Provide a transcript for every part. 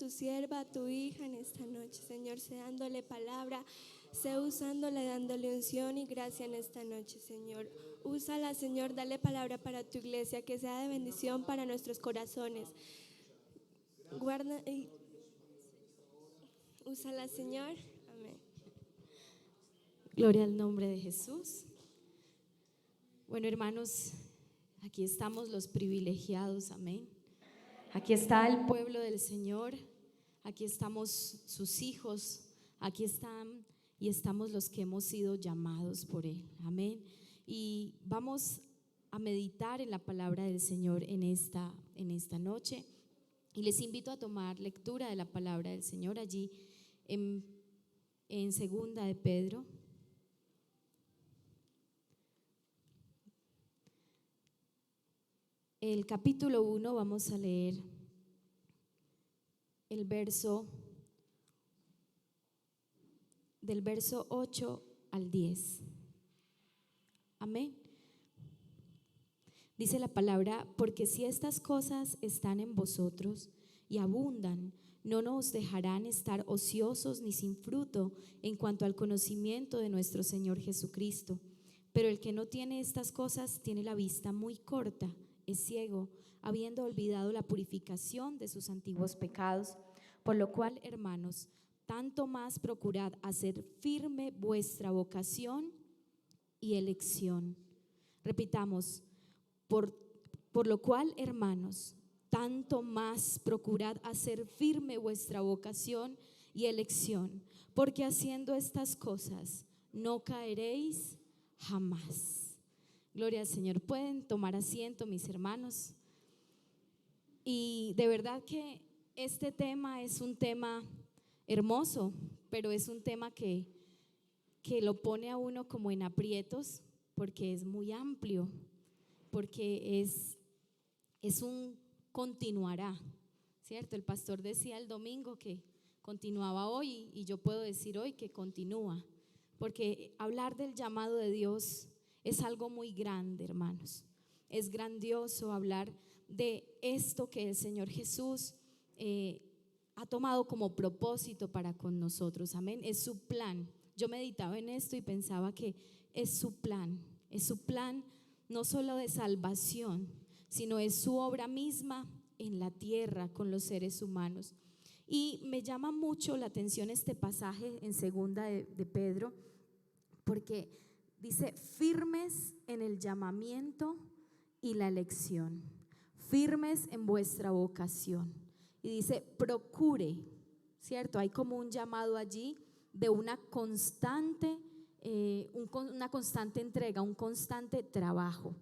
tu sierva, a tu hija en esta noche, Señor, sé dándole palabra, sé usándola, dándole unción y gracia en esta noche, Señor. Úsala, Señor, dale palabra para tu iglesia, que sea de bendición para nuestros corazones. Guarda y úsala, Señor. Amén. Gloria al nombre de Jesús. Bueno, hermanos, aquí estamos los privilegiados, amén. Aquí está el pueblo del Señor, aquí estamos sus hijos, aquí están y estamos los que hemos sido llamados por Él, amén. Y vamos a meditar en la palabra del Señor en esta noche. Y les invito a tomar lectura de la palabra del Señor allí en segunda de Pedro. El capítulo 1, vamos a leer del verso 8 al 10. Amén. Dice la palabra: porque si estas cosas están en vosotros y abundan, no nos dejarán estar ociosos ni sin fruto en cuanto al conocimiento de nuestro Señor Jesucristo. Pero el que no tiene estas cosas tiene la vista muy corta, es ciego, habiendo olvidado la purificación de sus antiguos pecados. Por lo cual, hermanos, tanto más procurad hacer firme vuestra vocación y elección. Repitamos: por lo cual, hermanos, tanto más procurad hacer firme vuestra vocación y elección, porque haciendo estas cosas no caeréis jamás. Gloria al Señor. Pueden tomar asiento, mis hermanos. Y de verdad que este tema es un tema hermoso, pero es un tema que lo pone a uno como en aprietos, porque es muy amplio, porque es un continuará, ¿cierto? El pastor decía el domingo que continuaba hoy y yo puedo decir hoy que continúa, porque hablar del llamado de Dios es algo muy grande, hermanos. Es grandioso hablar de esto que el Señor Jesús ha tomado como propósito para con nosotros, amén. Es su plan. Yo meditaba en esto y pensaba que es su plan no solo de salvación, sino es su obra misma en la tierra con los seres humanos. Y me llama mucho la atención este pasaje en segunda de Pedro, porque dice: firmes en el llamamiento y la elección, firmes en vuestra vocación. Y dice: procure, ¿cierto? Hay como un llamado allí de una constante entrega, un constante trabajo.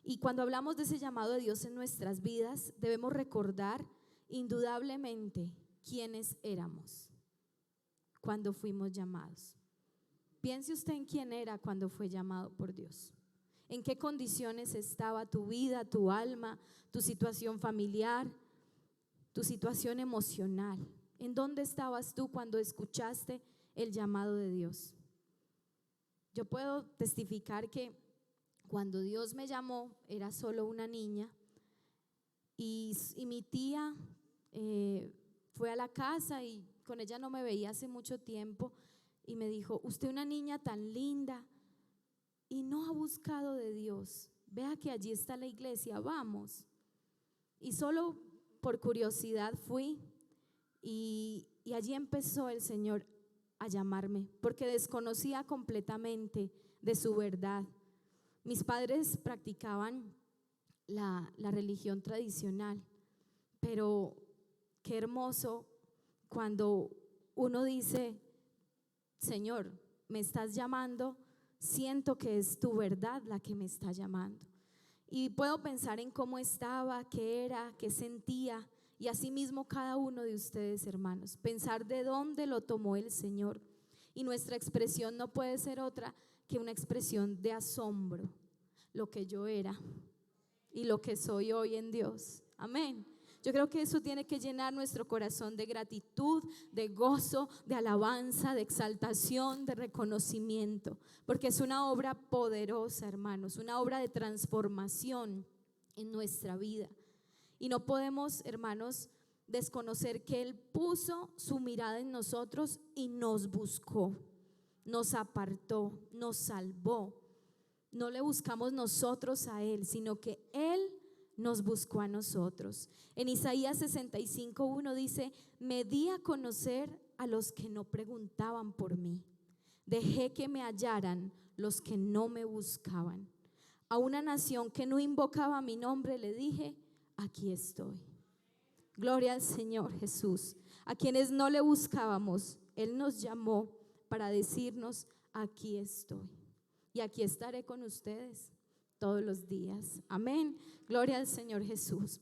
Y cuando hablamos de ese llamado de Dios en nuestras vidas, debemos recordar indudablemente quiénes éramos cuando fuimos llamados. Piense usted en quién era cuando fue llamado por Dios. ¿En qué condiciones estaba tu vida, tu alma, tu situación familiar, tu situación emocional? ¿En dónde estabas tú cuando escuchaste el llamado de Dios? Yo puedo testificar que cuando Dios me llamó era solo una niña y mi tía fue a la casa y con ella no me veía hace mucho tiempo y me dijo: usted, una niña tan linda y no ha buscado de Dios, vea que allí está la iglesia, vamos. Y solo por curiosidad fui y allí empezó el Señor a llamarme, porque desconocía completamente de su verdad. Mis padres practicaban la religión tradicional, pero qué hermoso cuando uno dice: Señor, me estás llamando, siento que es tu verdad la que me está llamando. Y puedo pensar en cómo estaba, qué era, qué sentía, y asimismo cada uno de ustedes, hermanos, pensar de dónde lo tomó el Señor. Y nuestra expresión no puede ser otra que una expresión de asombro, lo que yo era y lo que soy hoy en Dios, amén. Yo creo que eso tiene que llenar nuestro corazón de gratitud, de gozo, de alabanza, de exaltación, de reconocimiento, porque es una obra poderosa, hermanos, una obra de transformación en nuestra vida. Y no podemos, hermanos, desconocer que Él puso su mirada en nosotros y nos buscó, nos apartó, nos salvó. No le buscamos nosotros a Él, sino que Él nos buscó a nosotros. En Isaías 65:1 dice: me di a conocer a los que no preguntaban por mí, dejé que me hallaran los que no me buscaban. A una nación que no invocaba mi nombre le dije: aquí estoy. Gloria al Señor Jesús. A quienes no le buscábamos, Él nos llamó para decirnos: aquí estoy y aquí estaré con ustedes todos los días. Amén. Gloria al Señor Jesús.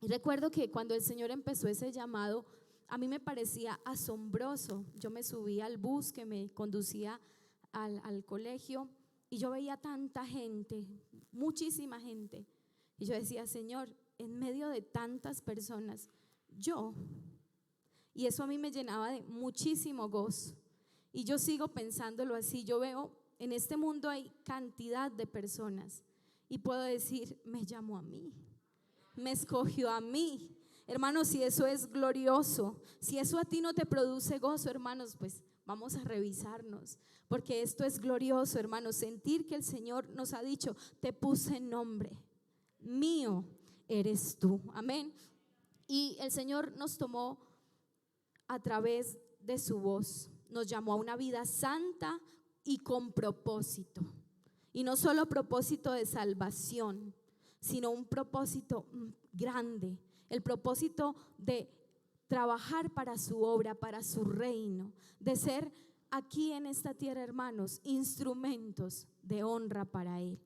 Y recuerdo que cuando el Señor empezó ese llamado, a mí me parecía asombroso. Yo me subí al bus que me conducía al colegio y yo veía tanta gente, muchísima gente. Y yo decía: Señor, en medio de tantas personas, y eso a mí me llenaba de muchísimo gozo. Y yo sigo pensándolo así. Yo veo, en este mundo hay cantidad de personas y puedo decir: me llamó a mí, me escogió a mí. Hermanos, si eso es glorioso, si eso a ti no te produce gozo, hermanos, pues vamos a revisarnos, porque esto es glorioso, hermanos. Sentir que el Señor nos ha dicho: te puse nombre, mío eres tú. Amén. Y el Señor nos tomó a través de su voz, nos llamó a una vida santa y con propósito. Y no solo propósito de salvación, sino un propósito grande, el propósito de trabajar para su obra, para su reino, de ser aquí en esta tierra, hermanos, instrumentos de honra para Él.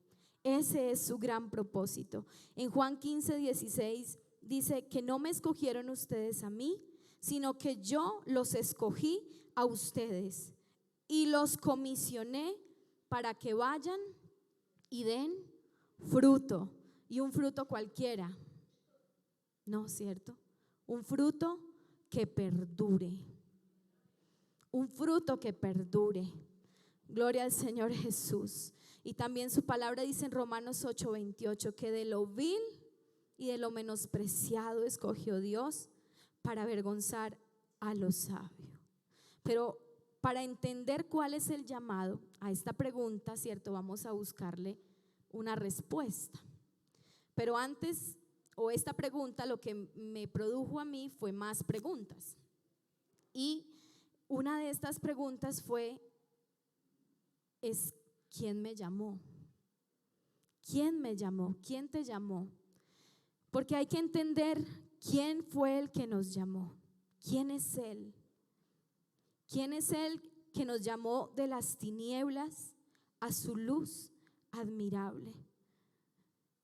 Ese es su gran propósito. En Juan 15:16 dice que no me escogieron ustedes a mí, sino que yo los escogí a ustedes y los comisioné para que vayan y den fruto. Y un fruto cualquiera, ¿no? ¿Cierto? Un fruto que perdure. Un fruto que perdure. Gloria al Señor Jesús. Y también su palabra dice en Romanos 8:28 que de lo vil y de lo menospreciado escogió Dios para avergonzar a los sabios. Pero para entender cuál es el llamado a esta pregunta, ¿cierto? Vamos a buscarle una respuesta. Pero antes, o esta pregunta, lo que me produjo a mí fue más preguntas. Y una de estas preguntas es: ¿quién me llamó? ¿Quién me llamó? ¿Quién te llamó? Porque hay que entender quién fue el que nos llamó. ¿Quién es Él? ¿Quién es Él que nos llamó de las tinieblas a su luz admirable?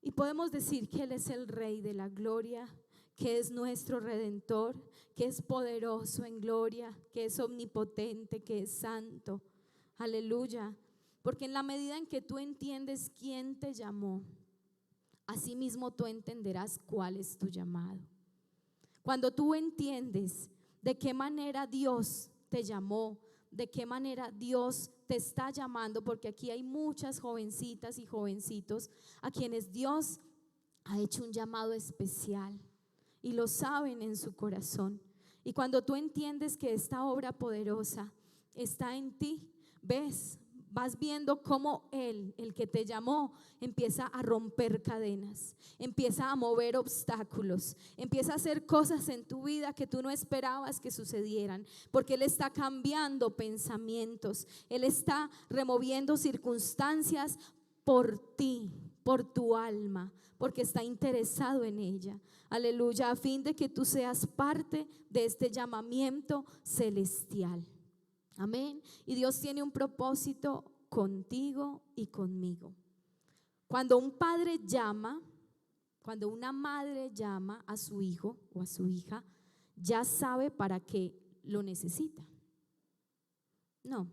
Y podemos decir que Él es el Rey de la gloria, que es nuestro Redentor, que es poderoso en gloria, que es omnipotente, que es santo. Aleluya. Porque en la medida en que tú entiendes quién te llamó, asimismo tú entenderás cuál es tu llamado. Cuando tú entiendes de qué manera Dios te llamó, de qué manera Dios te está llamando, porque aquí hay muchas jovencitas y jovencitos a quienes Dios ha hecho un llamado especial y lo saben en su corazón. Y cuando tú entiendes que esta obra poderosa está en ti, vas viendo cómo Él, el que te llamó, empieza a romper cadenas, empieza a mover obstáculos, empieza a hacer cosas en tu vida que tú no esperabas que sucedieran, porque Él está cambiando pensamientos, Él está removiendo circunstancias por ti, por tu alma, porque está interesado en ella. Aleluya, a fin de que tú seas parte de este llamamiento celestial. Amén. Y Dios tiene un propósito contigo y conmigo. Cuando un padre llama, cuando una madre llama a su hijo o a su hija, ya sabe para qué lo necesita. No,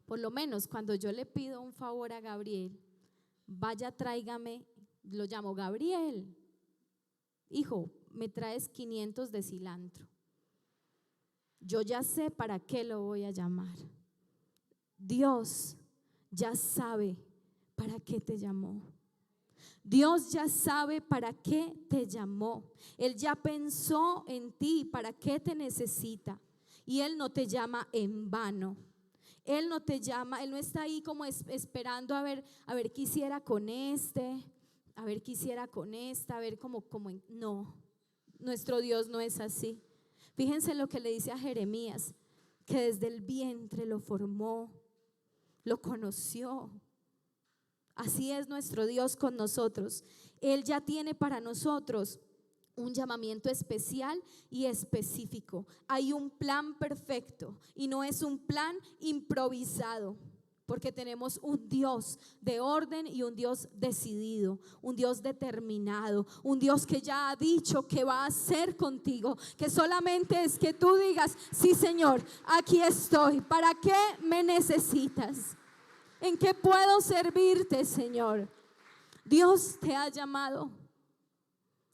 por lo menos cuando yo le pido un favor a Gabriel, vaya, tráigame, lo llamo: Gabriel, hijo, me traes 500 de cilantro. Yo ya sé para qué lo voy a llamar. Dios ya sabe para qué te llamó. Dios ya sabe para qué te llamó. Él ya pensó en ti, para qué te necesita. Y Él no te llama en vano. Él no te llama, Él no está ahí como esperando a ver qué hiciera con a ver qué hiciera con esta, a ver no, nuestro Dios no es así. Fíjense lo que le dice a Jeremías, que desde el vientre lo formó, lo conoció. Así es nuestro Dios con nosotros. Él ya tiene para nosotros un llamamiento especial y específico. Hay un plan perfecto y no es un plan improvisado, porque tenemos un Dios de orden y un Dios decidido, un Dios determinado, un Dios que ya ha dicho que va a hacer contigo, que solamente es que tú digas: sí, Señor, aquí estoy. ¿Para qué me necesitas? ¿En qué puedo servirte, Señor? Dios te ha llamado.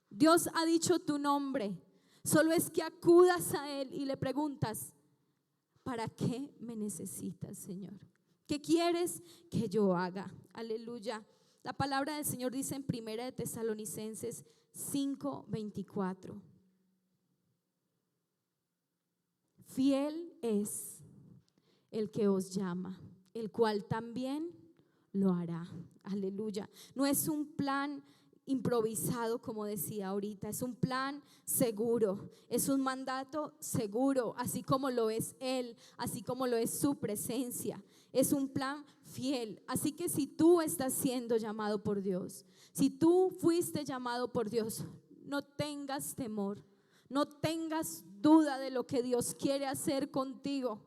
Dios ha dicho tu nombre. Solo es que acudas a Él y le preguntas: ¿para qué me necesitas, Señor? ¿Qué quieres que yo haga? Aleluya. La palabra del Señor dice en 1 de Tesalonicenses 5:24: fiel es el que os llama, el cual también lo hará. Aleluya. No es un plan improvisado, como decía ahorita, es un plan seguro, es un mandato seguro, así como lo es Él, así como lo es su presencia. Es un plan fiel. Así que si tú estás siendo llamado por Dios, si tú fuiste llamado por Dios, no tengas temor, no tengas duda de lo que Dios quiere hacer contigo.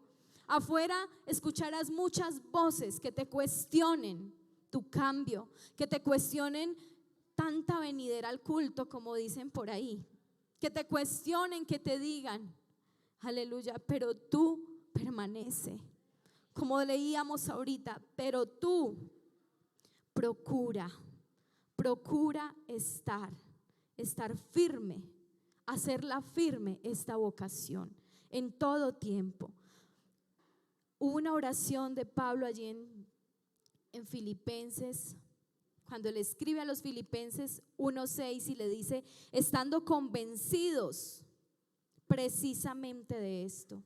Afuera escucharás muchas voces que te cuestionen tu cambio, que te cuestionen tanta venidera al culto, como dicen por ahí, que te cuestionen, que te digan, aleluya, pero tú permanece, como leíamos ahorita, pero tú procura estar firme, hacerla firme esta vocación en todo tiempo. Hubo una oración de Pablo allí en Filipenses, cuando le escribe a los Filipenses 1:6 y le dice: estando convencidos precisamente de esto,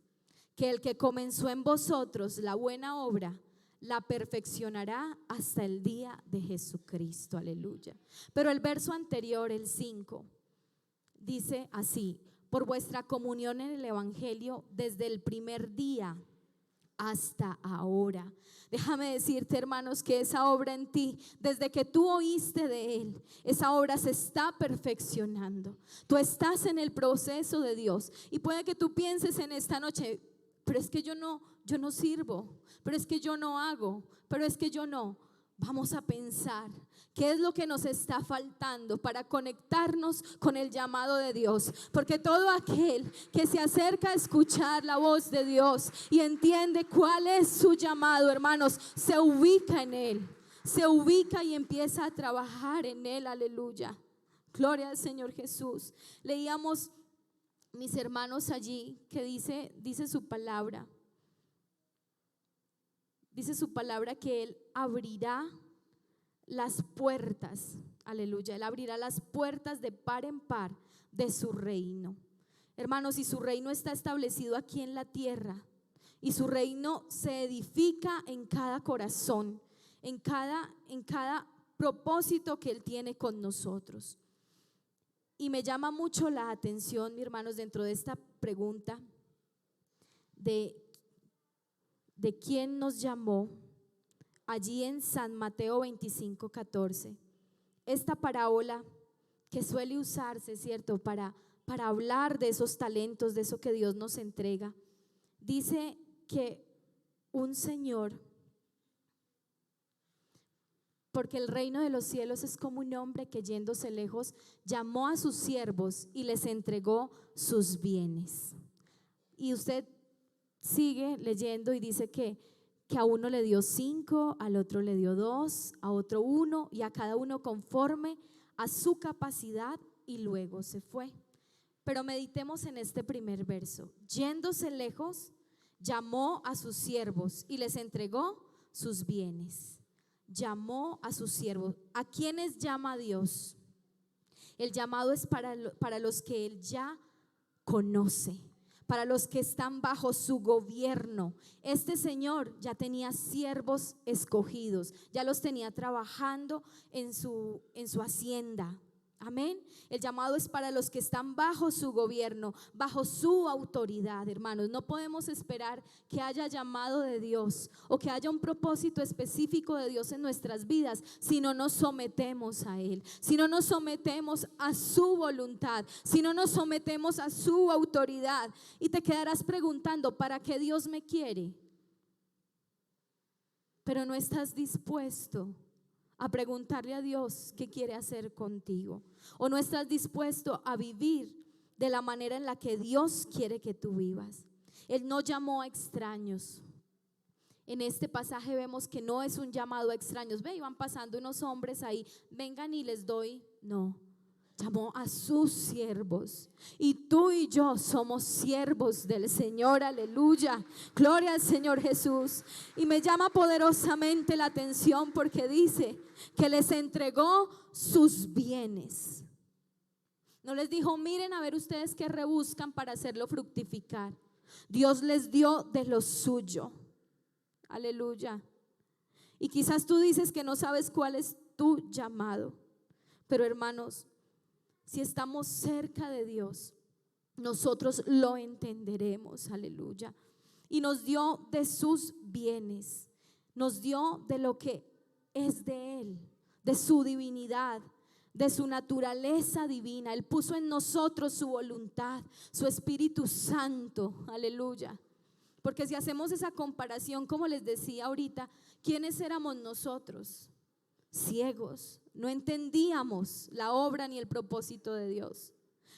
que el que comenzó en vosotros la buena obra la perfeccionará hasta el día de Jesucristo. Aleluya. Pero el verso anterior, el 5, dice así: por vuestra comunión en el Evangelio desde el primer día hasta ahora. Déjame decirte, hermanos, que esa obra en ti, desde que tú oíste de Él, esa obra se está perfeccionando. Tú estás en el proceso de Dios. Y puede que tú pienses en esta noche: pero es que yo no sirvo, pero es que yo no hago, pero es que yo no. Vamos a pensar qué es lo que nos está faltando para conectarnos con el llamado de Dios, porque todo aquel que se acerca a escuchar la voz de Dios y entiende cuál es su llamado, hermanos, se ubica en Él, se ubica y empieza a trabajar en Él. Aleluya, gloria al Señor Jesús. Leíamos, mis hermanos, allí que dice su palabra. Dice su palabra que Él abrirá las puertas, aleluya, Él abrirá las puertas de par en par de su reino. Hermanos, y su reino está establecido aquí en la tierra, y su reino se edifica en cada corazón, en cada propósito que Él tiene con nosotros. Y me llama mucho la atención, mis hermanos, dentro de esta pregunta de quién nos llamó, allí en San Mateo 25:14, esta parábola que suele usarse, ¿cierto?, para hablar de esos talentos, de eso que Dios nos entrega. Dice que un señor, porque el reino de los cielos es como un hombre que, yéndose lejos, llamó a sus siervos y les entregó sus bienes. Y usted sigue leyendo y dice que a uno le dio 5, al otro le dio 2, a otro 1, y a cada uno conforme a su capacidad, y luego se fue. Pero meditemos en este primer verso: yéndose lejos, llamó a sus siervos y les entregó sus bienes. llamó a sus siervos. ¿A quiénes llama Dios? El llamado es para los que Él ya conoce, para los que están bajo su gobierno. Este Señor ya tenía siervos escogidos, ya los tenía trabajando en su hacienda. Amén. El llamado es para los que están bajo su gobierno, bajo su autoridad, hermanos. No podemos esperar que haya llamado de Dios o que haya un propósito específico de Dios en nuestras vidas si no nos sometemos a Él, si no nos sometemos a su voluntad, si no nos sometemos a su autoridad. Y te quedarás preguntando, ¿para qué Dios me quiere? Pero no estás dispuesto a preguntarle a Dios qué quiere hacer contigo, o no estás dispuesto a vivir de la manera en la que Dios quiere que tú vivas. Él no llamó a extraños. En este pasaje vemos que no es un llamado a extraños. Ve, iban pasando unos hombres ahí, vengan y les doy. No, llamó a sus siervos. Y tú y yo somos siervos del Señor, aleluya, gloria al Señor Jesús. Y me llama poderosamente la atención porque dice que les entregó sus bienes. No les dijo, miren a ver ustedes qué rebuscan para hacerlo fructificar. Dios les dio de lo suyo, aleluya. Y quizás tú dices que no sabes cuál es tu llamado, pero hermanos, si estamos cerca de Dios, nosotros lo entenderemos, aleluya. Y nos dio de sus bienes, nos dio de lo que es de Él, de su divinidad, de su naturaleza divina. Él puso en nosotros su voluntad, su Espíritu Santo, aleluya. Porque si hacemos esa comparación, como les decía ahorita, ¿quiénes éramos nosotros? Ciegos, no entendíamos la obra ni el propósito de Dios.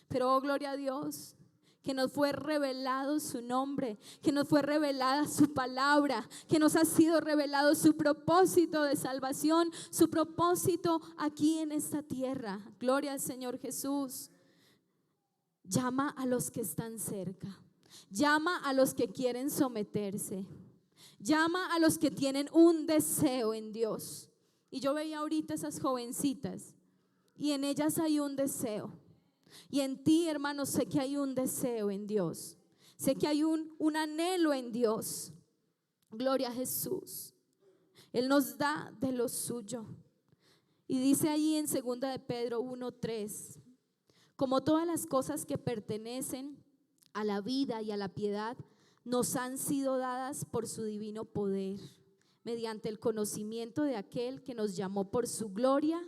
Pero oh, gloria a Dios, que nos fue revelado su nombre, que nos fue revelada su palabra, que nos ha sido revelado su propósito de salvación, su propósito aquí en esta tierra. Gloria al Señor Jesús. Llama a los que están cerca, llama a los que quieren someterse, llama a los que tienen un deseo en Dios. Y yo veía ahorita esas jovencitas y en ellas hay un deseo. Y en ti, hermano, sé que hay un deseo en Dios. Sé que hay un anhelo en Dios. Gloria a Jesús. Él nos da de lo suyo. Y dice allí en 2 de Pedro 1:3, como todas las cosas que pertenecen a la vida y a la piedad nos han sido dadas por su divino poder, mediante el conocimiento de aquel que nos llamó por su gloria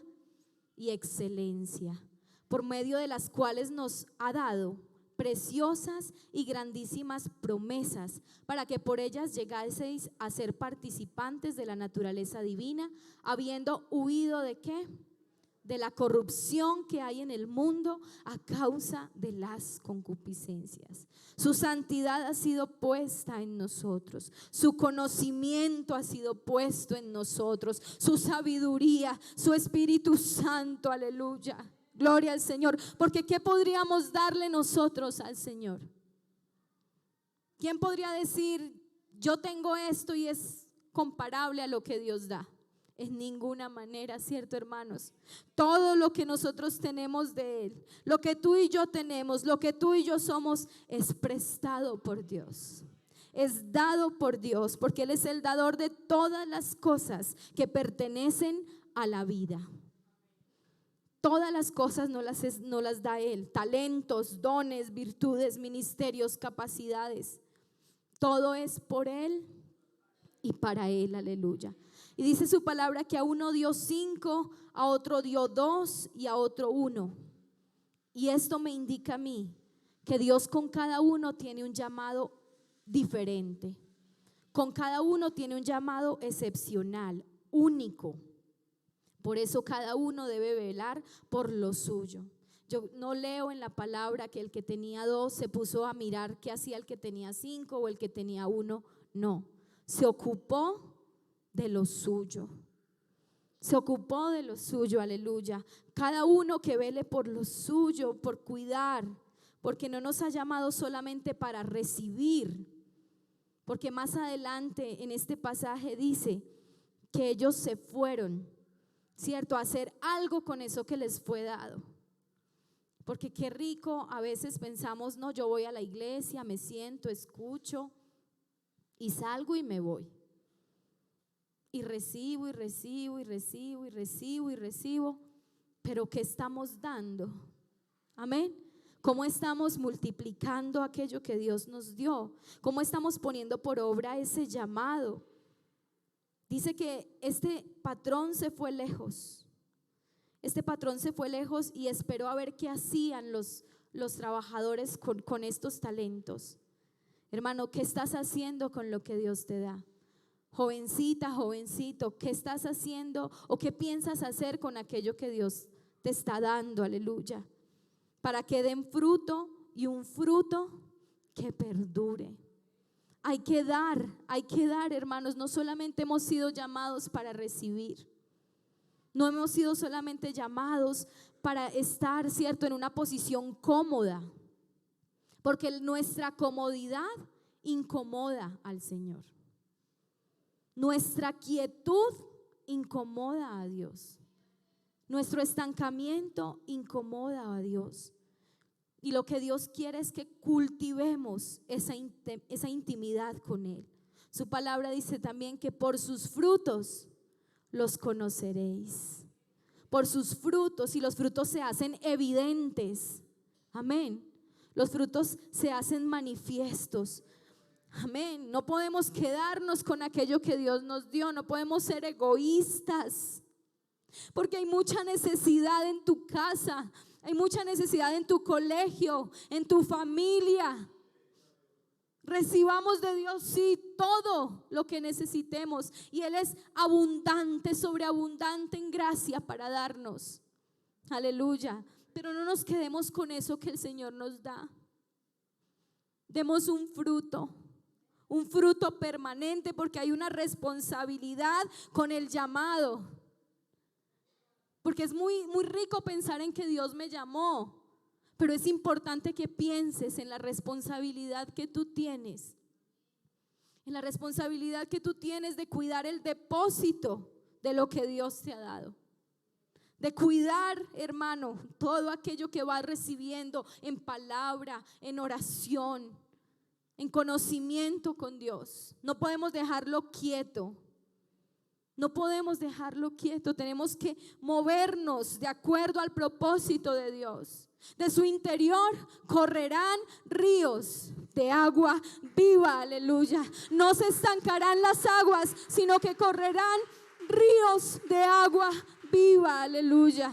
y excelencia, por medio de las cuales nos ha dado preciosas y grandísimas promesas, para que por ellas llegaseis a ser participantes de la naturaleza divina, habiendo huido ¿de qué? De la corrupción que hay en el mundo a causa de las concupiscencias. Su santidad ha sido puesta en nosotros, su conocimiento ha sido puesto en nosotros, su sabiduría, su Espíritu Santo, aleluya, gloria al Señor. Porque ¿qué podríamos darle nosotros al Señor? ¿Quién podría decir, yo tengo esto y es comparable a lo que Dios da? En ninguna manera, ¿cierto, hermanos? Todo lo que nosotros tenemos de Él, lo que tú y yo tenemos, lo que tú y yo somos, es prestado por Dios, es dado por Dios, porque Él es el dador de todas las cosas que pertenecen a la vida. Todas las cosas no las da Él, talentos, dones, virtudes, ministerios, capacidades. Todo es por Él y para Él, aleluya. Y dice su palabra que a uno dio 5, a otro dio 2 y a otro 1. Y esto me indica a mí que Dios con cada uno tiene un llamado diferente. Con cada uno tiene un llamado excepcional, único. Por eso cada uno debe velar por lo suyo. Yo no leo en la palabra que el que tenía 2 se puso a mirar qué hacía el que tenía 5 o el que tenía 1. No, se ocupó de lo suyo. Se ocupó de lo suyo, aleluya. Cada uno que vele por lo suyo, por cuidar, porque no nos ha llamado solamente para recibir, porque más adelante en este pasaje dice que ellos se fueron, ¿cierto?, a hacer algo con eso que les fue dado. Porque qué rico, a veces pensamos, no, yo voy a la iglesia, me siento, escucho y salgo y me voy. Y recibo y recibo y recibo y recibo y recibo, pero ¿qué estamos dando? Amén. ¿Cómo estamos multiplicando aquello que Dios nos dio? ¿Cómo estamos poniendo por obra ese llamado? Dice que este patrón se fue lejos. Este patrón se fue lejos y esperó a ver qué hacían los trabajadores con estos talentos. Hermano, ¿qué estás haciendo con lo que Dios te da? Jovencita, jovencito, ¿qué estás haciendo o qué piensas hacer con aquello que Dios te está dando? Aleluya. Para que den fruto, y un fruto que perdure. Hay que dar, hermanos. No solamente hemos sido llamados para recibir. No hemos sido solamente llamados para estar, ¿cierto?, en una posición cómoda, porque nuestra comodidad incomoda al Señor. Nuestra quietud incomoda a Dios. Nuestro estancamiento incomoda a Dios. Y lo que Dios quiere es que cultivemos esa intimidad con Él. Su palabra dice también que por sus frutos los conoceréis. Por sus frutos, y los frutos se hacen evidentes. Amén. Los frutos se hacen manifiestos. Amén. No podemos quedarnos con aquello que Dios nos dio. No podemos ser egoístas, porque hay mucha necesidad en tu casa, hay mucha necesidad en tu colegio, en tu familia. Recibamos de Dios, sí, todo lo que necesitemos, y Él es abundante, sobreabundante en gracia para darnos. Aleluya. Pero no nos quedemos con eso que el Señor nos da. Demos un fruto permanente, porque hay una responsabilidad con el llamado. Porque es muy rico pensar en que Dios me llamó, pero es importante que pienses en la responsabilidad que tú tienes. En la responsabilidad que tú tienes de cuidar el depósito de lo que Dios te ha dado. De cuidar, hermano, todo aquello que vas recibiendo en palabra, en oración, en conocimiento con Dios. No podemos dejarlo quieto. No podemos dejarlo quieto. Tenemos que movernos de acuerdo al propósito de Dios. De su interior correrán ríos de agua viva. Aleluya. No se estancarán las aguas, sino que correrán ríos de agua viva. Aleluya.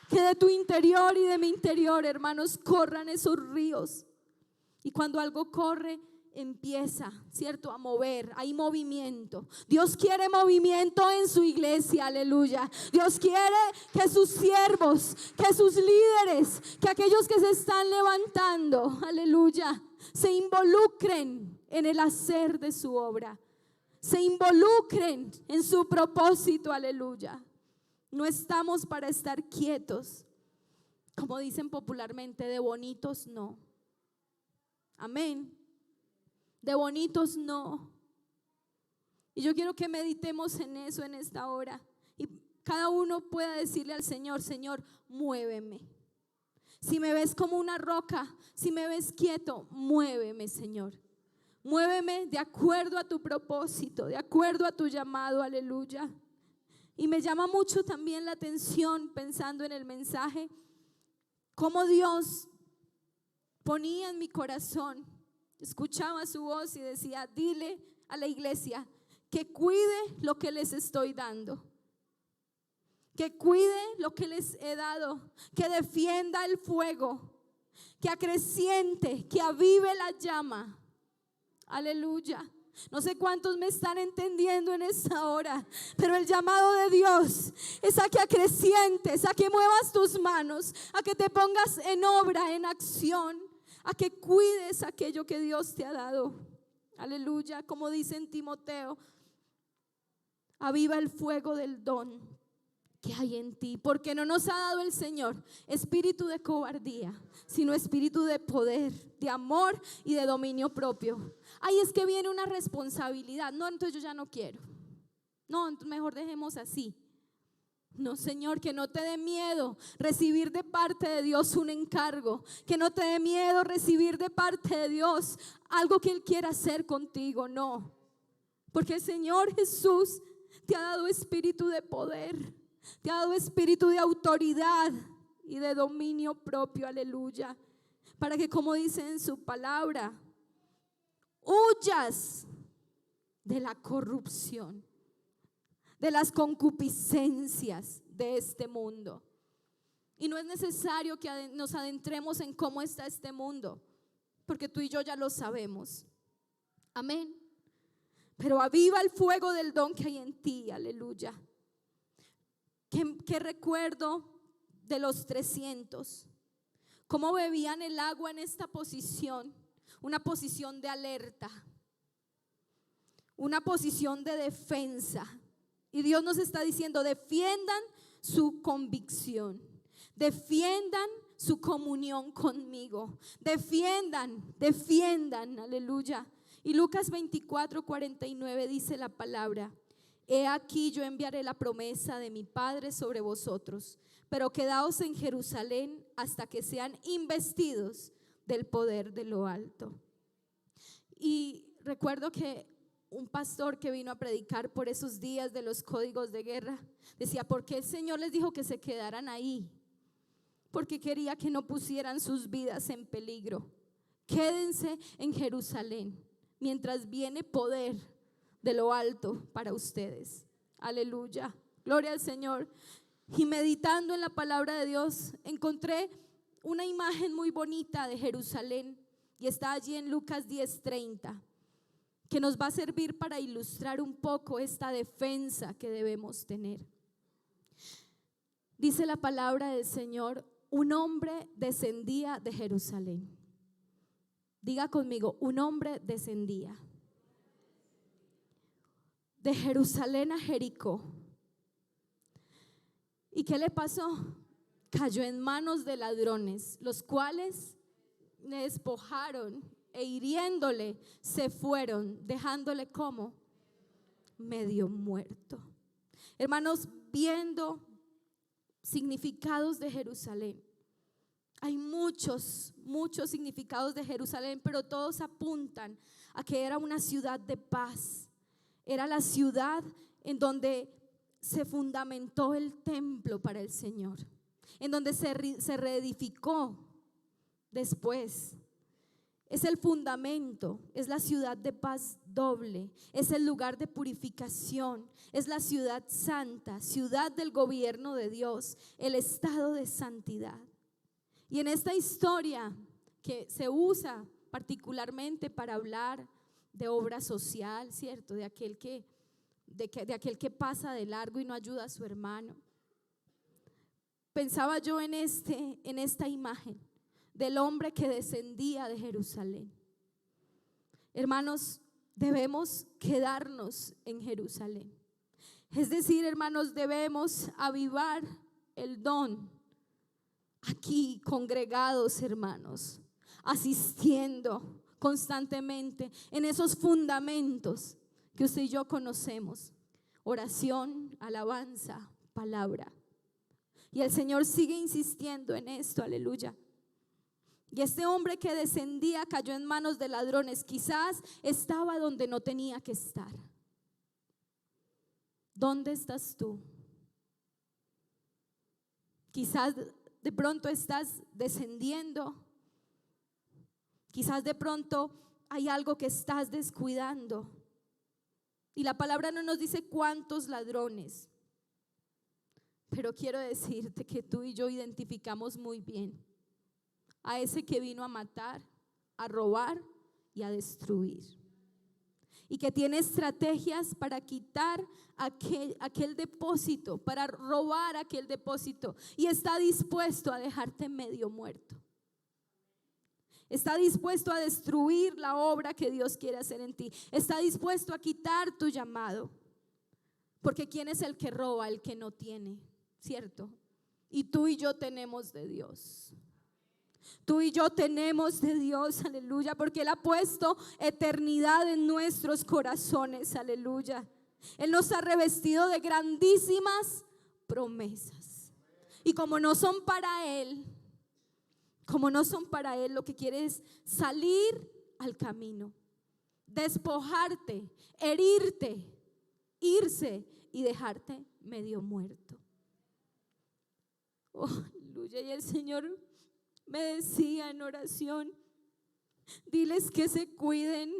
Que de tu interior y de mi interior, hermanos, corran esos ríos. Y cuando algo corre, empieza, ¿cierto?, a mover. Hay movimiento. Dios quiere movimiento en su iglesia. Aleluya. Dios quiere que sus siervos, que sus líderes, que aquellos que se están levantando, aleluya, se involucren en el hacer de su obra, se involucren en su propósito. Aleluya. No estamos para estar quietos, como dicen popularmente, de bonitos no. Amén. De bonitos no. Y yo quiero que meditemos en eso en esta hora. Y cada uno pueda decirle al Señor: Señor, muéveme. Si me ves como una roca, si me ves quieto, muéveme, Señor. Muéveme de acuerdo a tu propósito, de acuerdo a tu llamado. Aleluya. Y me llama mucho también la atención, pensando en el mensaje, cómo Dios ponía en mi corazón. Escuchaba su voz y decía: dile a la iglesia que cuide lo que les estoy dando, que cuide lo que les he dado, que defienda el fuego, que acreciente, que avive la llama. Aleluya. No sé cuántos me están entendiendo en esta hora, pero el llamado de Dios es a que acrecientes, a que muevas tus manos, a que te pongas en obra, en acción, a que cuides aquello que Dios te ha dado. Aleluya. Como dice en Timoteo: aviva el fuego del don que hay en ti, porque no nos ha dado el Señor espíritu de cobardía, sino espíritu de poder, de amor y de dominio propio. Ahí es que viene una responsabilidad. No, entonces yo ya no quiero. No, entonces mejor dejemos así. No, Señor, que no te dé miedo recibir de parte de Dios un encargo, que no te dé miedo recibir de parte de Dios algo que Él quiera hacer contigo, no. Porque el Señor Jesús te ha dado espíritu de poder, te ha dado espíritu de autoridad y de dominio propio, aleluya. Para que, como dice en su palabra, huyas de la corrupción, de las concupiscencias de este mundo. Y no es necesario que nos adentremos en cómo está este mundo, porque tú y yo ya lo sabemos. Amén. Pero aviva el fuego del don que hay en ti, aleluya. ¿Qué recuerdo de los 300? ¿Cómo bebían el agua en esta posición? Una posición de alerta, una posición de defensa. Y Dios nos está diciendo: defiendan su convicción, defiendan su comunión conmigo, defiendan, aleluya. Y Lucas 24:49 dice la palabra: he aquí yo enviaré la promesa de mi Padre sobre vosotros, pero quedaos en Jerusalén hasta que sean investidos del poder de lo alto. Y recuerdo que un pastor que vino a predicar por esos días de los códigos de guerra decía: ¿por qué el Señor les dijo que se quedaran ahí? Porque quería que no pusieran sus vidas en peligro. Quédense en Jerusalén mientras viene poder de lo alto para ustedes. Aleluya, gloria al Señor. Y meditando en la palabra de Dios, encontré una imagen muy bonita de Jerusalén, y está allí en Lucas 10:30, que nos va a servir para ilustrar un poco esta defensa que debemos tener. Dice la palabra del Señor: un hombre descendía de Jerusalén. Diga conmigo: un hombre descendía de Jerusalén a Jericó. ¿Y qué le pasó? Cayó en manos de ladrones, los cuales le despojaron e hiriéndole se fueron, dejándole como medio muerto. Hermanos, viendo significados de Jerusalén, hay muchos significados de Jerusalén, pero todos apuntan a que era una ciudad de paz. Era la ciudad en donde se fundamentó el templo para el Señor, en donde se reedificó después. Es el fundamento, es la ciudad de paz doble, es el lugar de purificación, es la ciudad santa, ciudad del gobierno de Dios, el estado de santidad. Y en esta historia que se usa particularmente para hablar de obra social, ¿cierto? De aquel que pasa de largo y no ayuda a su hermano. Pensaba yo en esta imagen del hombre que descendía de Jerusalén. Hermanos, debemos quedarnos en Jerusalén. Es decir, hermanos, debemos avivar el don aquí congregados, hermanos, asistiendo constantemente en esos fundamentos que usted y yo conocemos: oración, alabanza, palabra. Y el Señor sigue insistiendo en esto, aleluya. Y este hombre que descendía cayó en manos de ladrones. Quizás estaba donde no tenía que estar. ¿Dónde estás tú? Quizás de pronto estás descendiendo. Quizás de pronto hay algo que estás descuidando. Y la palabra no nos dice cuántos ladrones, pero quiero decirte que tú y yo identificamos muy bien a ese que vino a matar, a robar y a destruir, y que tiene estrategias para quitar aquel depósito, para robar aquel depósito, y está dispuesto a dejarte medio muerto. Está dispuesto a destruir la obra que Dios quiere hacer en ti. Está dispuesto a quitar tu llamado. Porque ¿quién es el que roba? El que no tiene, ¿cierto? Y tú y yo tenemos de Dios. Tú y yo tenemos de Dios, aleluya, porque Él ha puesto eternidad en nuestros corazones, aleluya. Él nos ha revestido de grandísimas promesas. Y como no son para Él, lo que quiere es salir al camino, despojarte, herirte, irse y dejarte medio muerto. Oh, aleluya. Y el Señor me decía en oración: diles que se cuiden,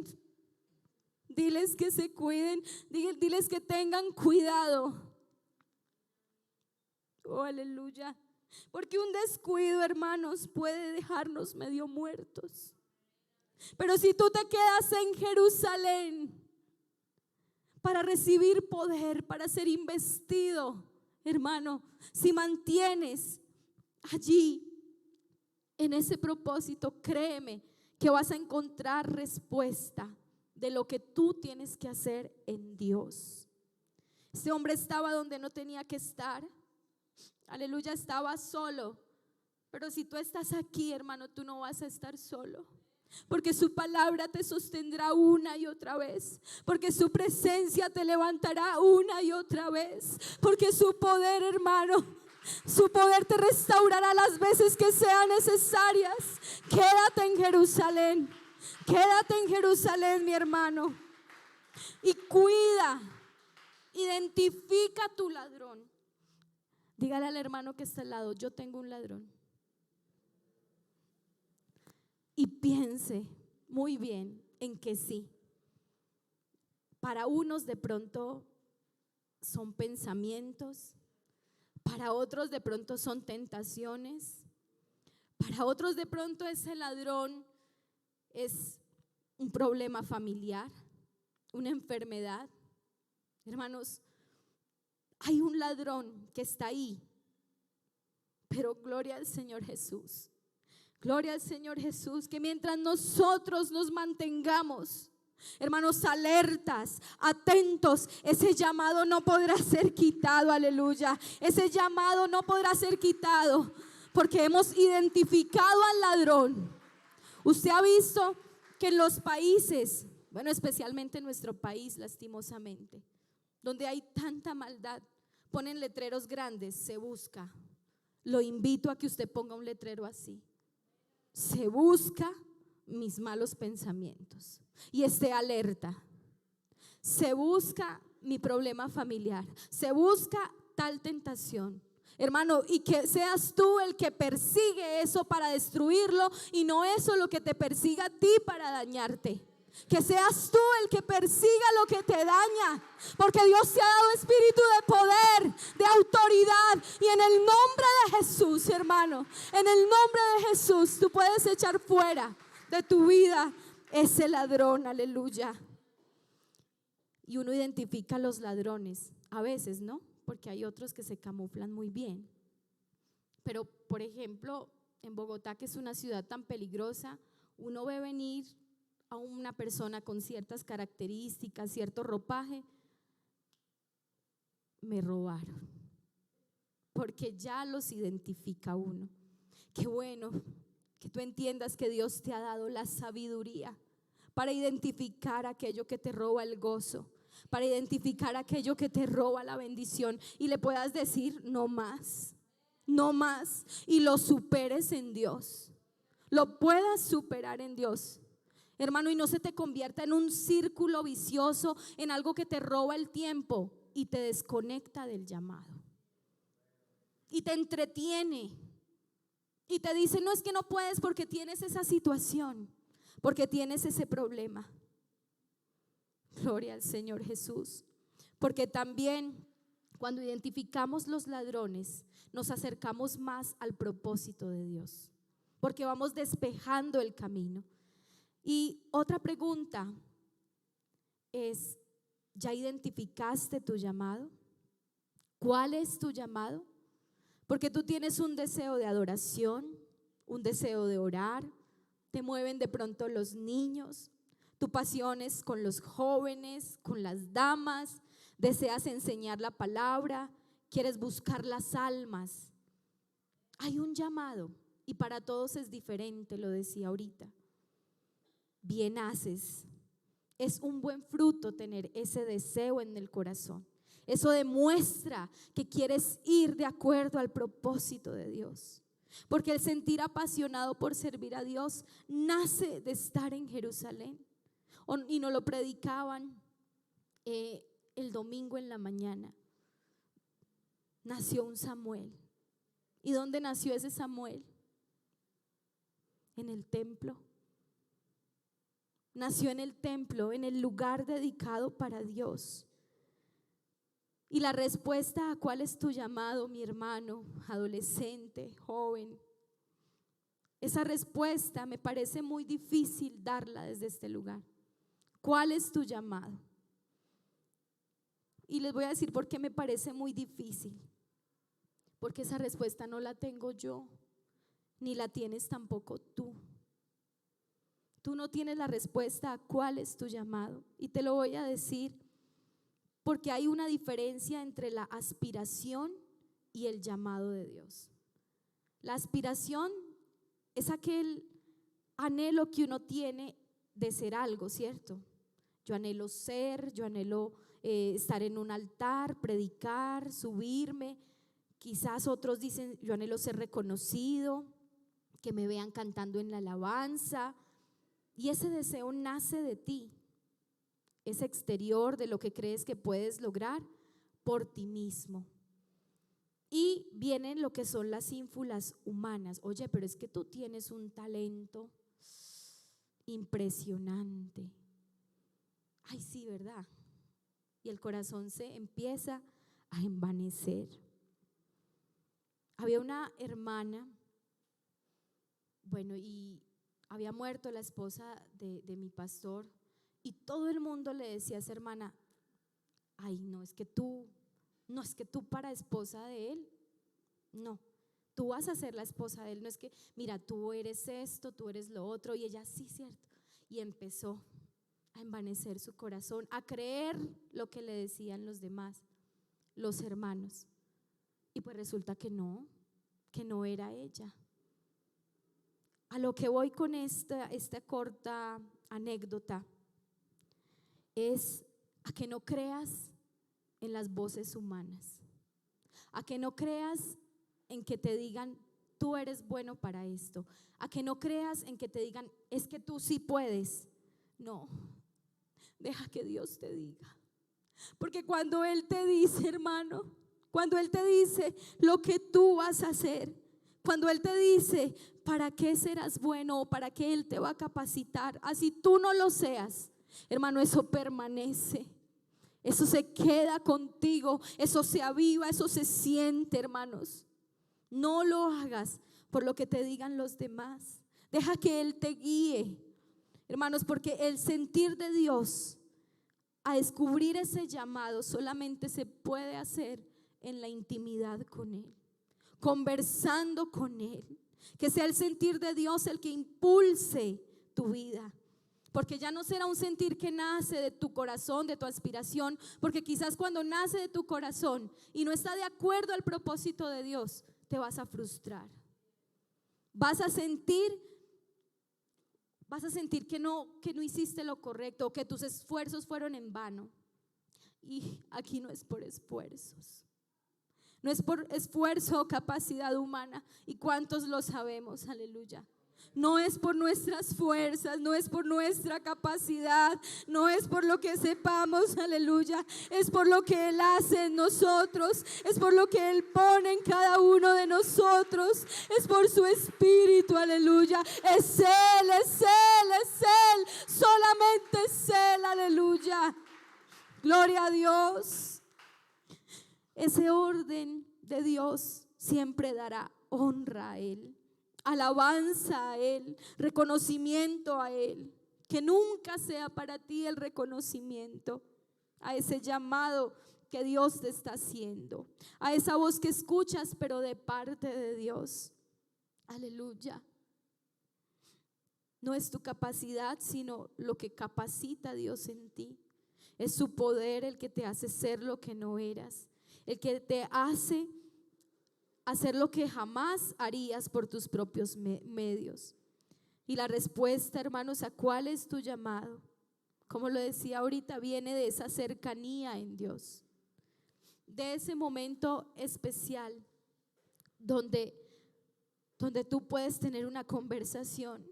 diles que se cuiden, diles que tengan cuidado. Oh, aleluya. Porque un descuido, hermanos, puede dejarnos medio muertos. Pero si tú te quedas en Jerusalén para recibir poder, para ser investido, hermano, si mantienes allí en ese propósito, créeme que vas a encontrar respuesta de lo que tú tienes que hacer en Dios. Ese hombre estaba donde no tenía que estar. Aleluya, estaba solo. Pero si tú estás aquí, hermano, tú no vas a estar solo. Porque su palabra te sostendrá una y otra vez. Porque su presencia te levantará una y otra vez. Porque su poder, hermano, su poder te restaurará las veces que sean necesarias. Quédate en Jerusalén. Quédate en Jerusalén, mi hermano. Y cuida, identifica a tu ladrón. Dígale al hermano que está al lado: yo tengo un ladrón. Y piense muy bien en que sí. Para unos de pronto son pensamientos, para otros de pronto son tentaciones, para otros de pronto ese ladrón es un problema familiar, una enfermedad. Hermanos, hay un ladrón que está ahí, pero gloria al Señor Jesús. Gloria al Señor Jesús, que mientras nosotros nos mantengamos, hermanos, alertas, atentos, ese llamado no podrá ser quitado, aleluya. Ese llamado no podrá ser quitado porque hemos identificado al ladrón. Usted ha visto que en los países, bueno, especialmente en nuestro país, lastimosamente, donde hay tanta maldad, ponen letreros grandes: se busca. Lo invito a que usted ponga un letrero así: se busca mis malos pensamientos, y esté alerta. Se busca mi problema familiar, se busca tal tentación, hermano, y que seas tú el que persigue eso para destruirlo y no eso lo que te persiga a ti para dañarte. Que seas tú el que persiga lo que te daña, porque Dios te ha dado espíritu de poder, de autoridad, y en el nombre de Jesús, hermano, en el nombre de Jesús, tú puedes echar fuera de tu vida ese ladrón, aleluya. Y uno identifica a los ladrones, a veces, ¿no? Porque hay otros que se camuflan muy bien. Pero, por ejemplo, en Bogotá, que es una ciudad tan peligrosa, uno ve venir a una persona con ciertas características, cierto ropaje. Me robaron, porque ya los identifica uno. Qué bueno que tú entiendas que Dios te ha dado la sabiduría para identificar aquello que te roba el gozo, para identificar aquello que te roba la bendición, y le puedas decir no más, no más, y lo superes en Dios, lo puedas superar en Dios, hermano, y no se te convierta en un círculo vicioso, en algo que te roba el tiempo y te desconecta del llamado y te entretiene y te dice: no, es que no puedes porque tienes esa situación, porque tienes ese problema. Gloria al Señor Jesús. Porque también cuando identificamos los ladrones, nos acercamos más al propósito de Dios, porque vamos despejando el camino. Y otra pregunta es: ¿ya identificaste tu llamado? ¿Cuál es tu llamado? Porque tú tienes un deseo de adoración, un deseo de orar, te mueven de pronto los niños, tu pasión es con los jóvenes, con las damas, deseas enseñar la palabra, quieres buscar las almas. Hay un llamado y para todos es diferente, lo decía ahorita. Bien haces Es un buen fruto tener ese deseo en el corazón. Eso demuestra que quieres ir de acuerdo al propósito de Dios. Porque el sentir apasionado por servir a Dios nace de estar en Jerusalén. Y nos lo predicaban el domingo en la mañana. Nació un Samuel. ¿Y dónde nació ese Samuel? En el templo. Nació en el templo, en el lugar dedicado para Dios. Y la respuesta a cuál es tu llamado, mi hermano, adolescente, joven, esa respuesta me parece muy difícil darla desde este lugar. ¿Cuál es tu llamado? Y les voy a decir por qué me parece muy difícil. Porque esa respuesta no la tengo yo, ni la tienes tampoco tú. Tú no tienes la respuesta a cuál es tu llamado. Y te lo voy a decir porque hay una diferencia entre la aspiración y el llamado de Dios. La aspiración es aquel anhelo que uno tiene de ser algo, ¿cierto? Yo anhelo ser, yo anhelo estar en un altar, predicar, subirme. Quizás otros dicen, yo anhelo ser reconocido, que me vean cantando en la alabanza. Y ese deseo nace de ti, es exterior de lo que crees que puedes lograr por ti mismo. Y vienen lo que son las ínfulas humanas. Oye, pero es que tú tienes un talento impresionante. Ay, sí, ¿verdad? Y el corazón se empieza a envanecer. Había una hermana, bueno, y había muerto la esposa de mi pastor, y todo el mundo le decía a esa hermana: ay, no es que tú para esposa de él, no, tú vas a ser la esposa de él, no es que, mira, tú eres esto, tú eres lo otro. Y ella, sí, cierto, y empezó a envanecer su corazón, a creer lo que le decían los demás, los hermanos, y pues resulta que no era ella. A lo que voy con esta corta anécdota es a que no creas en las voces humanas, a que no creas en que te digan tú eres bueno para esto, a que no creas en que te digan es que tú sí puedes. No, deja que Dios te diga, porque cuando Él te dice, hermano, cuando Él te dice lo que tú vas a hacer, cuando Él te dice para qué serás bueno o para qué Él te va a capacitar, así tú no lo seas, hermano, eso permanece, eso se queda contigo, eso se aviva, eso se siente, hermanos. No lo hagas por lo que te digan los demás. Deja que Él te guíe, hermanos, porque el sentir de Dios a descubrir ese llamado solamente se puede hacer en la intimidad con Él, conversando con Él. Que sea el sentir de Dios el que impulse tu vida, porque ya no será un sentir que nace de tu corazón, de tu aspiración, porque quizás cuando nace de tu corazón y no está de acuerdo al propósito de Dios, te vas a frustrar. Vas a sentir que no hiciste lo correcto, o que tus esfuerzos fueron en vano. Y aquí no es por esfuerzos, no es por esfuerzo o capacidad humana. ¿Y cuántos lo sabemos? Aleluya. No es por nuestras fuerzas, no es por nuestra capacidad, no es por lo que sepamos, aleluya. Es por lo que Él hace en nosotros, es por lo que Él pone en cada uno de nosotros, es por su Espíritu, aleluya. Es Él, es Él, es Él, solamente es Él, aleluya. Gloria a Dios. Ese orden de Dios siempre dará honra a Él, alabanza a Él, reconocimiento a Él. Que nunca sea para ti el reconocimiento a ese llamado que Dios te está haciendo, a esa voz que escuchas pero de parte de Dios. Aleluya. No es tu capacidad, sino lo que capacita Dios en ti. Es su poder el que te hace ser lo que no eras, el que te hace hacer lo que jamás harías por tus propios medios. Y la respuesta, hermanos, ¿a cuál es tu llamado? como lo decía ahorita, viene de esa cercanía en Dios, de ese momento especial donde tú puedes tener una conversación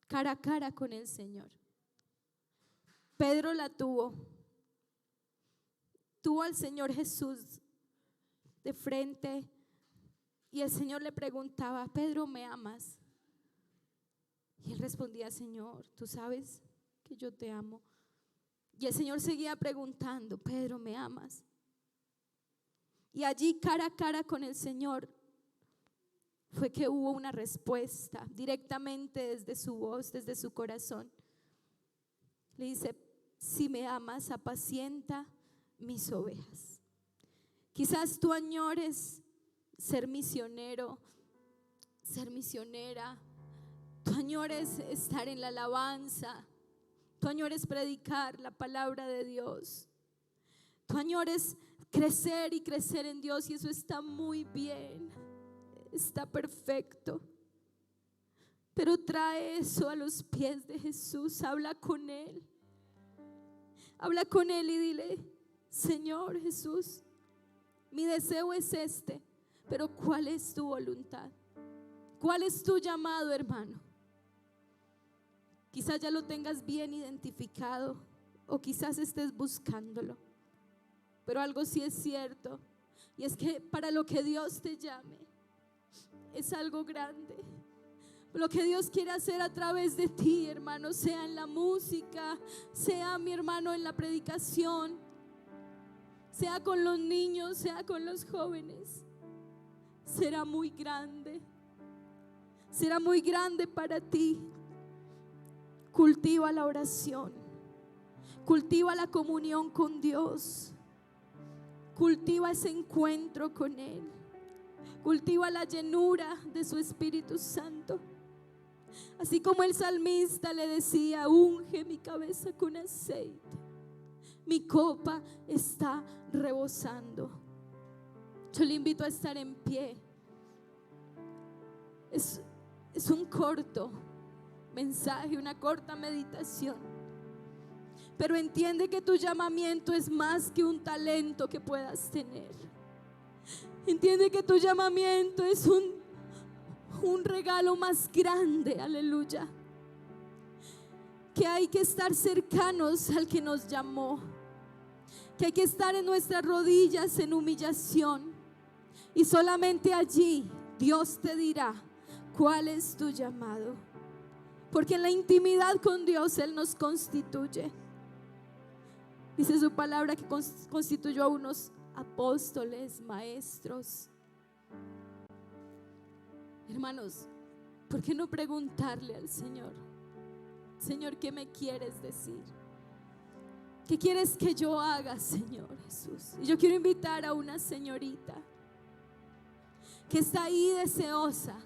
cara a cara con el Señor. Pedro la tuvo al Señor Jesús de frente y el Señor le preguntaba: Pedro, ¿me amas? Y él respondía: Señor, tú sabes que yo te amo. Y el Señor seguía preguntando: Pedro, ¿me amas? Y allí cara a cara con el Señor fue que hubo una respuesta directamente desde su voz, desde su corazón. Le dice: si me amas, apacienta mis ovejas. Quizás tú añores ser misionero, ser misionera. Tú añores estar en la alabanza. Tú añores predicar la palabra de Dios. Tú añores crecer y crecer en Dios, y eso está muy bien, está perfecto. Pero trae eso a los pies de Jesús. Habla con Él. Habla con Él y dile: Señor Jesús, mi deseo es este, pero ¿cuál es tu voluntad? ¿Cuál es tu llamado, hermano? Quizás ya lo tengas bien identificado o quizás estés buscándolo, pero algo sí es cierto, y es que para lo que Dios te llame es algo grande. Lo que Dios quiere hacer a través de ti, hermano, sea en la música, sea, mi hermano, en la predicación, sea con los niños, sea con los jóvenes, será muy grande. Será muy grande para ti. Cultiva la oración, cultiva la comunión con Dios, cultiva ese encuentro con Él, cultiva la llenura de su Espíritu Santo. Así como el salmista le decía: unge mi cabeza con aceite, mi copa está rebosando. Yo le invito a estar en pie. Es un corto mensaje, una corta meditación, pero entiende que tu llamamiento es más que un talento que puedas tener. Entiende que tu llamamiento es un regalo más grande, aleluya. Que hay que estar cercanos al que nos llamó, que hay que estar en nuestras rodillas en humillación, y solamente allí Dios te dirá cuál es tu llamado, porque en la intimidad con Dios Él nos constituye. Dice su palabra que constituyó a unos apóstoles, maestros. Hermanos, ¿por qué no preguntarle al Señor: Señor, ¿qué me quieres decir? ¿Qué quieres que yo haga, Señor Jesús? Y yo quiero invitar a una señorita que está ahí deseosa,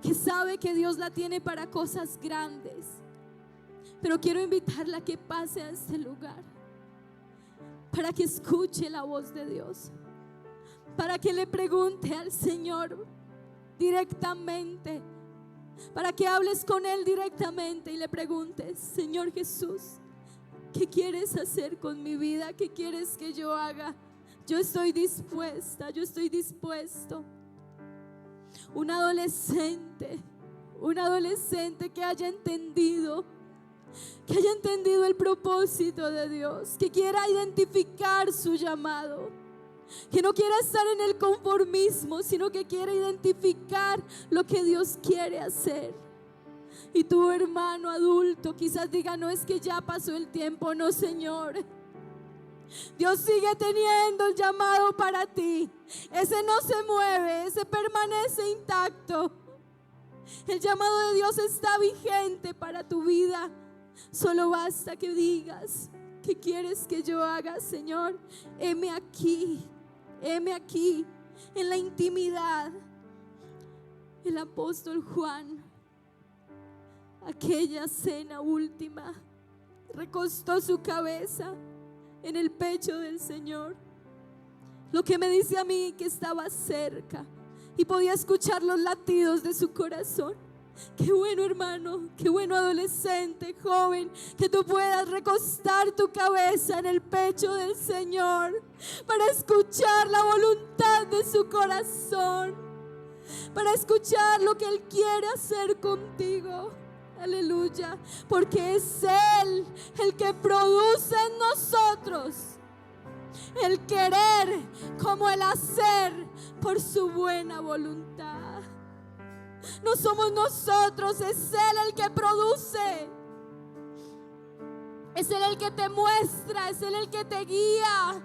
que sabe que Dios la tiene para cosas grandes, pero quiero invitarla a que pase a este lugar para que escuche la voz de Dios, para que le pregunte al Señor directamente, para que hables con Él directamente y le preguntes: Señor Jesús, ¿qué quieres hacer con mi vida? ¿Qué quieres que yo haga? Yo estoy dispuesta, yo estoy dispuesto. Un adolescente que haya entendido el propósito de Dios, que quiera identificar su llamado, que no quiera estar en el conformismo, sino que quiera identificar lo que Dios quiere hacer. Y tu hermano adulto quizás diga: no, es que ya pasó el tiempo. No, Señor, Dios sigue teniendo el llamado para ti. Ese no se mueve, ese permanece intacto. El llamado de Dios está vigente para tu vida. Solo basta que digas: ¿qué quieres que yo haga, Señor? Heme aquí en la intimidad. El apóstol Juan, aquella cena última, recostó su cabeza en el pecho del Señor. Lo que me dice a mí que estaba cerca y podía escuchar los latidos de su corazón. Qué bueno, hermano, qué bueno, adolescente, joven, que tú puedas recostar tu cabeza en el pecho del Señor para escuchar la voluntad de su corazón, para escuchar lo que Él quiere hacer contigo. Aleluya, porque es Él el que produce en nosotros el querer como el hacer por su buena voluntad. No somos nosotros, es Él el que produce. Es Él el que te muestra, es Él el que te guía.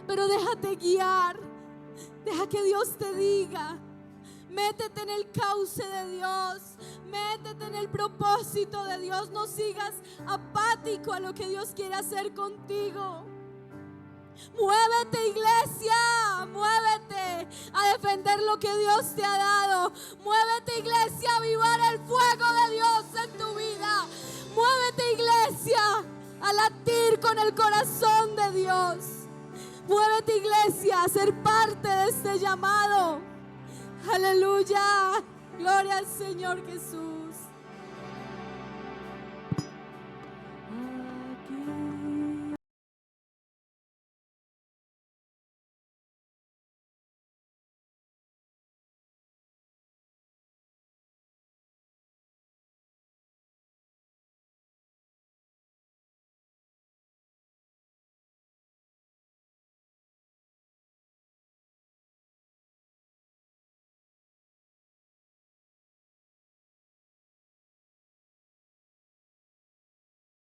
Pero déjate guiar, deja que Dios te diga. Métete en el cauce de Dios, métete en el propósito de Dios. No sigas apático a lo que Dios quiere hacer contigo. Muévete, iglesia, muévete a defender lo que Dios te ha dado. Muévete, iglesia, a avivar el fuego de Dios en tu vida. Muévete, iglesia, a latir con el corazón de Dios. Muévete, iglesia, a ser parte de este llamado. Aleluya, gloria al Señor Jesús.